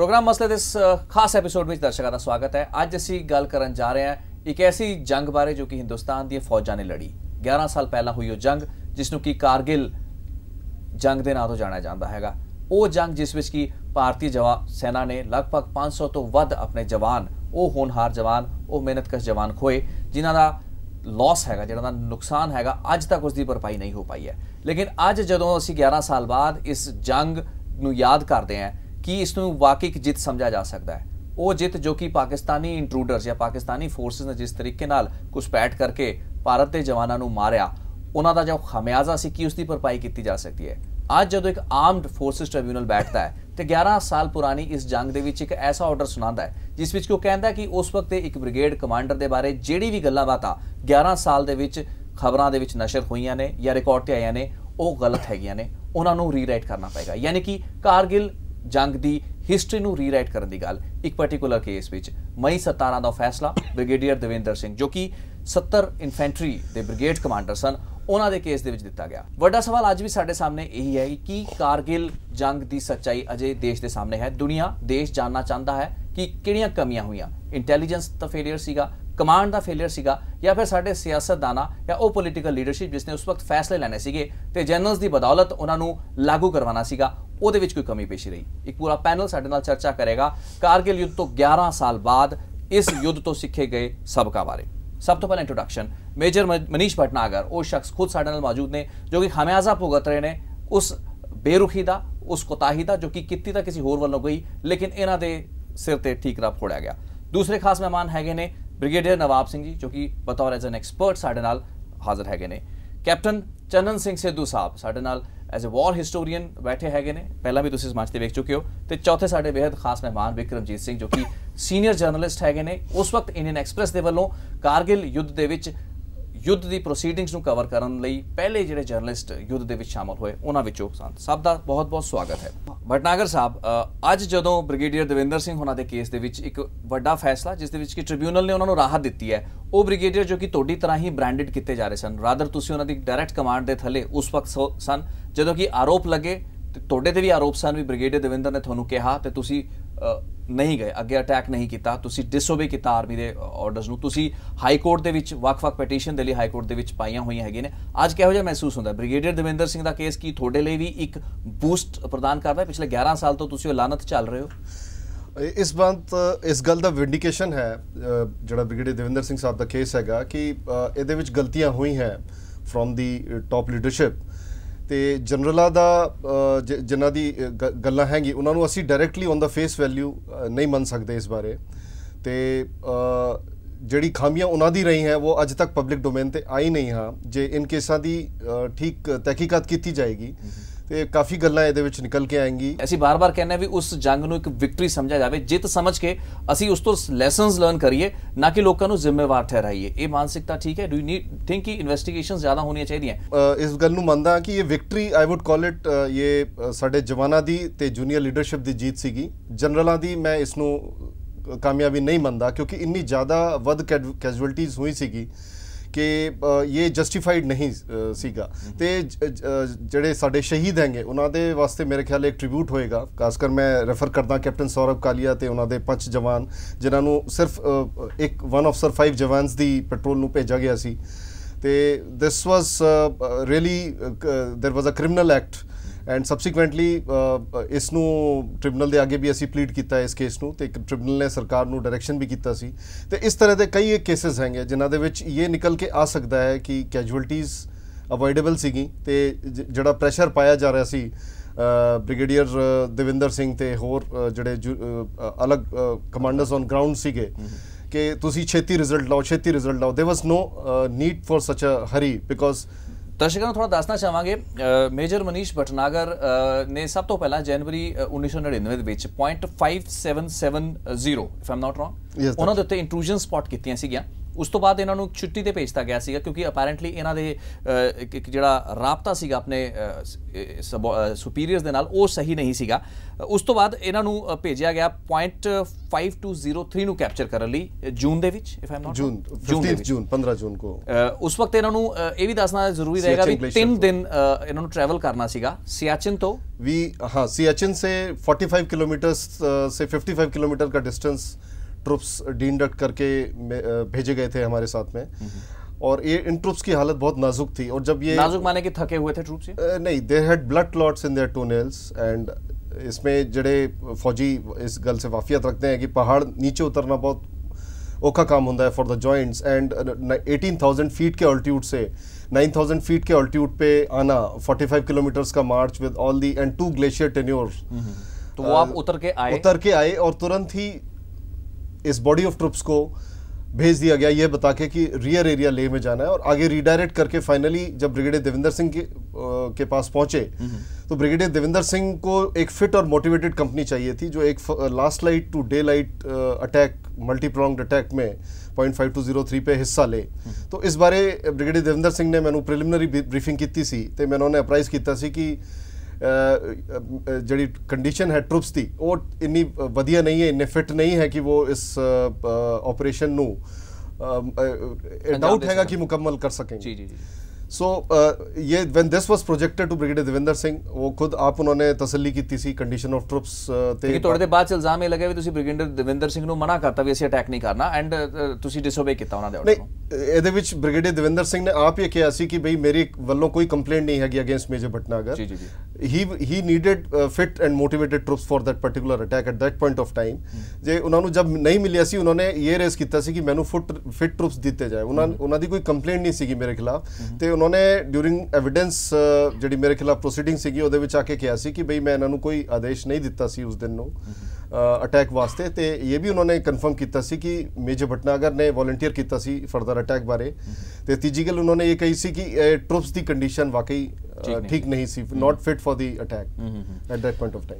Programme मसले दे इस खास एपीसोड में दर्शकों का स्वागत है। अज असी गल करन जा रहे हैं एक ऐसी जंग बारे जो कि हिंदुस्तान दी फौजां ने लड़ी। 11 साल पहला हुई वो जंग जिसनूं कि कारगिल जंग के नाम तो जाना जाता है। वो जंग जिस विच कि भारतीय सेना ने लगभग 500 तो वध अपने जवान, वो होनहार जवान, वो मेहनतकश जवान खोए, जिन्हां दा लॉस है, जिन्हां दा नुकसान है, अज तक उसकी भरपाई नहीं हो पाई है। लेकिन अज जदों असीं 11 साल बाद इस जंग नूं याद करते हैं कि इसनूं वाकई एक जित समझा जा सकता है। वो जित जो कि पाकिस्तानी इंट्रूडर्स या पाकिस्तानी फोर्सेस ने जिस तरीके नाल घुसपैठ करके भारत के जवानों नूं मारिया, उन्हां दा जो खमियाजा सी कि उसकी भरपाई की जा सकती है। अज जदों एक आर्म्ड फोर्सेस ट्रिब्यूनल बैठता है तो 11 साल पुरानी इस जंग दे विच एक ऐसा ऑर्डर सुनाता है जिस विच वो कहता है कि उस वक्त एक ब्रिगेड कमांडर के बारे जिहड़ी भी गल्लां बातां 11 साल दे विच खबरां दे विच नशर होईयां ने या रिकॉर्ड ते आईयां ने, वो गलत हैगियां ने, उन्हां नूं रीराइट करना पेगा। यानी कि कारगिल जंग की हिस्टरी नूं रीराइट करने की गल एक पर्टिकुलर केस विच मई 17 का फैसला ब्रिगेडियर देवेंद्र सिंह जो कि 70 इन्फेंट्री के ब्रिगेड कमांडर सन, उन्होंने केस दे विच दिता गया। वड्डा सवाल अज भी साडे सामने यही है कि कारगिल जंग की सच्चाई अजे देश के सामने है। दुनिया देश जानना चाहता है कि किहड़ियां कमियां हुई, इंटैलीजेंस का फेलियर सीगा, कमांड का फेलियर सीगा, या फिर साडे सियासतदाना या वो पोलीटिकल लीडरशिप जिसने उस वक्त फैसले लेने सीगे ते जनरल्स की बदौलत उन्होंने लागू करवाना सीगा, ਉਹਦੇ ਵਿੱਚ कोई कमी पेशी रही। एक पूरा पैनल साडे नाल चर्चा करेगा कारगिल युद्ध तो 11 साल बाद इस युद्ध तो सीखे गए सबका बारे। सब तो पहले इंट्रोडक्शन, मेजर मनीष भटनागर वो शख्स खुद साडे नाल मौजूद ने जो कि खमियाजा भुगत रहे ने उस बेरुखी का, उस कोताही का जो कि कित्ती तां किसी होर वल्लों गई, लेकिन इन्हां दे सिर ते ठीकरा फोड़िया गया। दूसरे खास मेहमान हैगे ने ब्रिगेडियर नवाब सिंह जी जो कि बतौर एज एन एक्सपर्ट साडे नाल हाजिर हैगे ने। कैप्टन चंदन सिंह सिद्धू साहब साडे नाल एज ए वॉर हिस्टोरीयन बैठे हैगे ने, पहला भी तुसीं इस मंच ते वेख चुके हो। तो चौथे साडे बेहद खास मेहमान विक्रमजीत सिंह जो कि सीनियर जर्नलिस्ट हैगे ने। उस वक्त इंडियन एक्सप्रैस के वल्लों कारगिल युद्ध दे विच युद्ध की प्रोसीडिंग्स नूं कवर करने लई पहले जिहड़े जर्नलिस्ट युद्ध दे विच शामिल होए उन्हां विचों सन। सब दा बहुत बहुत स्वागत है। भटनागर साहब, अज जदों ब्रिगेडियर देवेंद्र सिंह होना दे केस दे विच एक वड्डा फैसला जिस दे विच कि ट्रिब्यूनल ने उन्होंने राहत दी है, वो ब्रिगेडियर जो कि तुहाडी तरह ही ब्रांडेड किए जा रहे सन, रादर तुसीं उन्हां दी डायरैक्ट कमांड के थले उस वक्त सन जदों कि आरोप लगे तो तुहाडे ते भी आरोप सन भी ब्रिगेडियर देवेंद्र ने तुहानूं कहा तो तुसीं नहीं गए, अगे अटैक नहीं किया, तुसीं डिसओबे किया आर्मी के ऑर्डर्स नूं, तुसीं हाई कोर्ट दे विच वख-वख पटीशन दे लई हाई कोर्ट दे विच पाईयां होईयां हैगीਆਂ ने। अज किहो जिहा महसूस होंदा ब्रिगेडियर देवेंद्र सिंह का केस की तुहाडे लई भी एक बूस्ट प्रदान करदा है? पिछले 11 साल तो तुसीं लानत चल रहे हो। इस बात इस गल का विंडिकेशन है जो ब्रिगेडियर देवेंद्र सिंह साहब का केस है कि ये गलतियां हुई हैं फ्रॉम दी टॉप लीडरशिप तो जनरलों का जिन्हों की गल्लां हैगी उन्होंने असी directly on the face value नहीं मन सकते इस बारे। तो जिहड़ी खामियां उन्हों दी रही हैं वो अज तक पब्लिक डोमेन ते आई नहीं हाँ। जे इन केसां दी ठीक तहकीकात की जाएगी तो काफ़ी गल्लां इहदे विच निकल के आएंगी। असीं बार बार कहने भी उस जंग नूं एक विक्ट्री समझा जाए, जित समझ के असीं उस तो लैसनस लर्न करिए, ना कि लोगों को जिम्मेवार ठहराइए। ये मानसिकता ठीक है? डू यू नीड थिंक कि इन्वेस्टिगेशन ज़्यादा होनी चाहिए? इस गल नूं मनदा कि ये victory I would call it ये साडे जवानां दी ते जूनीयर लीडरशिप दी जीत सीगी। जनरलां दी मैं इसनूं कामयाबी नहीं मनदा क्योंकि इन्नी ज़्यादा वध कैजुअलिटीज़ हुई सीगी कि ये जस्टिफाइड नहीं सीगा। तो ਜਿਹੜੇ ਸਾਡੇ शहीद हैंगे उन्होंने वास्ते मेरे ख्याल एक ट्रिब्यूट होएगा। खासकर मैं रेफर करदा कैप्टन सौरभ कालिया तो उन्होंने 5 जवान जिन्होंने सिर्फ एक 1 अफसर 5 जवान्स की पेट्रोल नूं भेजा गया सी। तो this was really there was a criminal act and subsequently इसनूं ट्रिब्यूनल के आगे भी असी प्लीड किया इस केस नूं ते ट्रिब्यूनल ने सरकार नूं डायरैक्शन भी किया सी। तो इस तरह के कई एक केसेस हैं जिन्हां दे विच ये निकल के आ सकता है कि कैजुअलिटीज़ अवॉइडेबल सीगी ते जिहड़ा प्रैशर पाया जा रहा सी ब्रिगेडियर देवेंद्र सिंह ते होर जिहड़े अलग कमांडर्स ऑन ग्राउंड सीगे कि तुसी छेती रिजल्ट लाओ, छेती रिजल्ट लाओ। There was no need for such a hurry because दर्शकों को थोड़ा दसना चाहांगे मेजर मनीष भटनागर ने सब तो पहला जनवरी 1999 विच .5770 if I am not wrong उन्होंने उत्ते इंट्रूजन स्पॉट कीतियां सीगियां ਉਸ ਤੋਂ ਬਾਅਦ ਇਹਨਾਂ ਨੂੰ ਛੁੱਟੀ ਤੇ ਭੇਜਤਾ ਗਿਆ ਸੀਗਾ ਕਿਉਂਕਿ ਅਪੈਰੈਂਟਲੀ ਇਹਨਾਂ ਦੇ ਇੱਕ ਜਿਹੜਾ ਰਾਬਤਾ ਸੀਗਾ ਆਪਣੇ ਸੁਪੀਰੀਅਰਸ ਦੇ ਨਾਲ ਉਹ ਸਹੀ ਨਹੀਂ ਸੀਗਾ। ਉਸ ਤੋਂ ਬਾਅਦ ਇਹਨਾਂ ਨੂੰ ਭੇਜਿਆ ਗਿਆ ਪੁਆਇੰਟ 5203 ਨੂੰ ਕੈਪਚਰ ਕਰਨ ਲਈ ਜੂਨ ਦੇ ਵਿੱਚ, ਇਫ ਆਈ ਐਮ ਨਾਟ ਜੂਨ 15 ਜੂਨ ਕੋ। ਉਸ ਵਕਤ ਇਹਨਾਂ ਨੂੰ ਇਹ ਵੀ ਦੱਸਣਾ ਜ਼ਰੂਰੀ ਰਹੇਗਾ ਵੀ 3 ਦਿਨ ਇਹਨਾਂ ਨੂੰ ट्रैवल करना सीगा सियाचिन तो हाँ सियाचिन से 45 किलोमीटर से 55 किलोमीटर का डिस्टेंस ट्रुप्स डीइंडक्ट करके भेजे गए थे हमारे साथ में। और ये इन ट्रुप्स की हालत बहुत नाजुक थी। और जब ये नाजुक माने कि थके हुए थे ट्रुप्स, नहीं, they had blood clots in their toenails. And इसमें जड़े फौजी इस गल से वाफियत रखते हैं कि पहाड़ नीचे उतरना बहुत औखा काम होता है for the joints. And 18,000 feet के ऑल्टीट्यूड से 9,000 फीट के ऑल्टीट्यूड पे आना, 45 किलोमीटर्स का march with all the end 2 glacier tenure. तो वो आप उतर के आए और तुरंत ही इस बॉडी ऑफ ट्रुप्स को भेज दिया गया ये बता के कि रियर एरिया लेह में जाना है। और आगे रीडायरेक्ट करके फाइनली जब ब्रिगेडियर देविंदर सिंह के पास पहुंचे तो ब्रिगेडियर देविंदर सिंह को एक फिट और मोटिवेटेड कंपनी चाहिए थी जो एक last light to daylight attack, multi pronged attack में 0.5203 पे हिस्सा ले। तो इस बारे ब्रिगेडियर देविंदर सिंह ने मैनू प्रिलिमिनरी ब्रीफिंग की सी ते मैं उन्होंने अप्राइज किया सी कि जी कंडीशन है ट्रुप्स की वो इन्नी वधिया नहीं है, इन्ने फिट नहीं है कि वो इस ऑपरेशन नू डाउट हैगा कि मुकम्मल कर सकेंगे। सो ये when this was projected to brigadier Devinder Singh, वो खुद आप उन्होंने तसल्ली की सी कंडीशन ऑफ ट्रुप्स ਤੇ ਥੋੜੇ ਦੇ ਬਾਅਦ ਇਲਜ਼ਾਮ ਇਹ ਲੱਗਿਆ ਵੀ ਤੁਸੀਂ ਬ੍ਰਿਗੇਡੀਅਰ ਦੇਵਿੰਦਰ ਸਿੰਘ ਨੂੰ ਮਨਾ ਕਰਤਾ ਵੀ ਅਸੀਂ ਅਟੈਕ ਨਹੀਂ ਕਰਨਾ ਐਂਡ ਤੁਸੀਂ ਡਿਸਓਬੇ ਕੀਤਾ ਉਹਨਾਂ ਦੇ ਆਰਡਰ ਨੂੰ। ਇਹਦੇ ਵਿੱਚ ਬ੍ਰਿਗੇਡੀਅਰ ਦੇਵਿੰਦਰ ਸਿੰਘ ਨੇ ਆਪ ਇਹ ਕਿਹਾ ਸੀ ਕਿ ਬਈ ਮੇਰੀ ਵੱਲੋਂ ਕੋਈ ਕੰਪਲੇਂਟ ਨਹੀਂ ਹੈਗੀ ਅਗੇਂਸਟ ਮੇਜਰ ਭਟਨਾਗਰ। ਜੀ ਜੀ ਜੀ। he needed fit and motivated troops for that particular attack at that point of time। ਜੇ ਉਹਨਾਂ ਨੂੰ ਜਬ ਨਹੀਂ ਮਿਲਿਆ ਸੀ ਉਹਨਾਂ ਨੇ ਇਹ ਰੇਸ ਕੀਤਾ ਸੀ ਕਿ ਮੈਨੂੰ ਫਿਟ ਟਰੂਪਸ ਦਿੱਤੇ ਜਾਏ। ਉਹਨਾਂ ਦੀ ਕੋਈ ਕੰਪਲੇਂਟ ਨਹੀਂ ਸੀਗੀ ਮੇਰੇ ਖਿਲਾਫ ਤੇ ਉਹਨਾਂ ਨੇ ਡਿਊਰਿੰਗ ਐਵੀਡੈਂਸ ਜਿਹੜੀ ਮੇਰੇ ਖਿਲਾਫ ਪ੍ਰੋਸੀਡਿੰਗ ਸੀਗੀ ਉਹਦੇ ਵਿੱਚ ਆ ਕੇ ਕਿਹਾ ਸੀ ਕਿ ਬਈ ਮੈਂ ਇਹਨਾਂ ਨੂੰ ਕੋਈ ਆਦੇਸ਼ ਨਹੀਂ ਦਿੱਤਾ ਸੀ ਉਸ ਦਿਨ ਨੂੰ ਅਟੈਕ ਵਾਸਤੇ। ਤੇ ਇਹ ਵੀ ਉਹਨਾਂ ਨੇ ਕਨਫਰਮ ਕੀਤਾ ਸੀ ਕਿ ਮੇਜਰ ਭਟਨਾਗਰ ਨੇ ਵੋਲੰਟੀਅਰ ਕੀਤਾ ਸੀ ਫਰਦਰ ਅਟੈਕ ਬਾਰੇ। ਤੇ ਤੀਜੀ ਗੱਲ ਉਹਨਾਂ ਨੇ ਇਹ ਕਹੀ ਸੀ ਕਿ ਟਰੂਪਸ ਦੀ ਕੰਡੀਸ਼ਨ ਵਾਕਈ ठीक नहीं सी, not fit for the attack at that point of time.